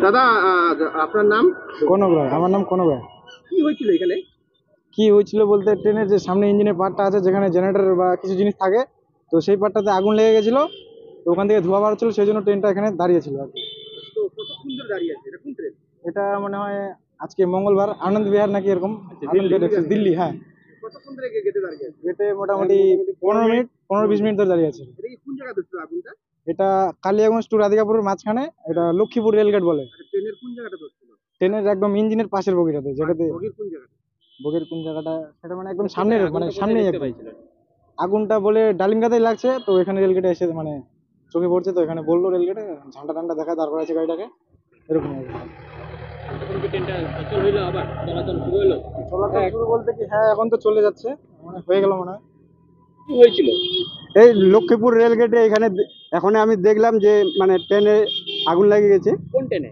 দাদা আপনার নাম? কনক রায়। আমার নাম কনক রায়। কি হয়েছিল এখানে? কি হয়েছিল বলতে, ট্রেনের যে সামনে ইঞ্জিনের পার্টটা আছে, যেখানে জেনারেটর বা কিছু জিনিস থাকে, তো সেই পার্টটাতে আগুন লেগে গেছিল। তো ওখান থেকে ধোঁয়া বার হচ্ছিল, সেই জন্য ট্রেনটা এখানে দাঁড়িয়েছিল আর কি। তো কতক্ষণ ধরে দাঁড়িয়ে আছে? এটা কোন ট্রেন? এটা মনে হয় আজকে মঙ্গলবার, আনন্দ বিহার নাকি এরকম। আনন্দ বিহার এক্সপ্রেস, দিল্লি। হ্যাঁ, কতক্ষণ ধরে গেটে দাঁড়িয়ে আছে? গেটে মোটামুটি 15-20 মিনিট ধরে দাঁড়িয়ে আছে। এটা কি কোন জায়গাতে ছিল আগুনটা? এটা কালিয়াগঞ্জ টু রাধিকাপুরের মাঝখানে, এটা লক্ষ্মীপুর রেলগেট বলে। ট্রেনের কোন জায়গাটা ধরছিল? ট্রেনের একদম ইঞ্জিনের পাশের বগিটাতে, যেটাতে বগির কোন জায়গাটা? বগির কোন জায়গাটা সেটা মানে একদম সামনের, মানে সামনেই একদম আগুনটা বলে ডালিমগাতেই লাগছে। তো এখানে রেলগেটে এসে মানে চোখে পড়ছে, তো এখানে বললো রেলগেটে ঝান্ডা টান্ডা দেখা, তারপর আছে গাড়িটাকে এরকম। চলাচল শুরু বলতে কি, হ্যাঁ এখন তো চলে যাচ্ছে, মানে হয়ে গেল মনে হয়। কি হয়েছিল? এই লক্ষ্মীপুর রেলগেটে এখানে এখন আমি দেখলাম যে মানে ট্রেনে আগুন লেগে গেছে। কোন ট্রেনে?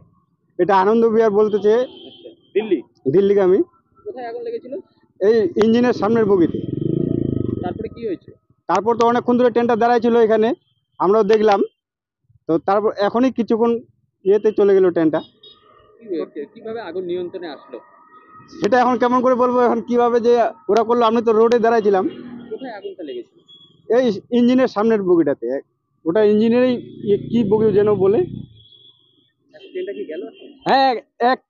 এটা আনন্দ বিহার বলতেছে, দিল্লি। দিল্লিগামী। কোথায় আগুন লেগেছিল? এই ইঞ্জিনের সামনের বগিতে। তারপরে কি হয়েছে? তারপর তো অনেকক্ষণ ধরে ট্রেনটা দাঁড়ায় ছিল এখানে, আমরাও দেখলাম। তো তারপর এখনই কিছুক্ষণ ইয়েতে চলে গেল ট্রেনটা। কিভাবে আগুন নিয়ন্ত্রণে আসলো? সেটা এখন কেমন করে বলবো, এখন কিভাবে যে ওরা করলো, আমি তো রোডে দাঁড়াইছিলাম। কোথায় আগুনটা লেগেছিল? এই ইঞ্জিনের সামনের বগিটাতে, ওটা ইঞ্জিনেরই কি বগি যেন বলে। ট্রেনটা কি গেল? হ্যাঁ,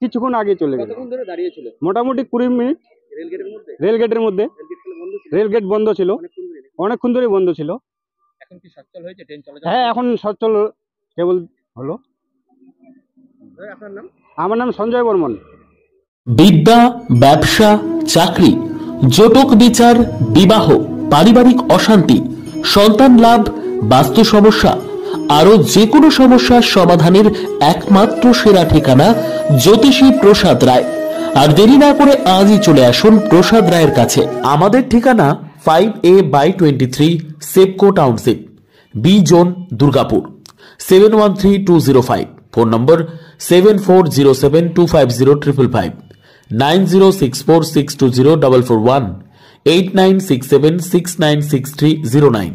কিছুক্ষণ আগে চলে গেল। কতক্ষণ ধরে দাঁড়িয়ে ছিল? মোটামুটি 20 মিনিট। রেলগেটের মধ্যে? রেলগেটের মধ্যে। রেলগেট বন্ধ ছিল, অনেকক্ষণ ধরে বন্ধ ছিল। এখন কি সচল হয়েছে ট্রেন চলাচল? হ্যাঁ, এখন সচল কেবল হলো। আপনার নাম? আমার নাম সঞ্জয় বর্মন। বিদ্যা, ব্যবসা, চাকরি, জটক বিচার, বিবাহ, পারিবারিক অশান্তি, সন্তান লাভ, বাস্তু সমস্যা, আরো যে কোনো সমস্যার সমাধানের একমাত্র সেরা ঠিকানা জ্যোতিষী প্রসাদ রায়। আর দেরি না করে আজই চলে আসুন প্রসাদ রায়ের কাছে। আমাদের ঠিকানা 5A/23 Sepco township, B zone, Durgapur, 713205। Phone number 7407250555, 9064620441, 8967696309।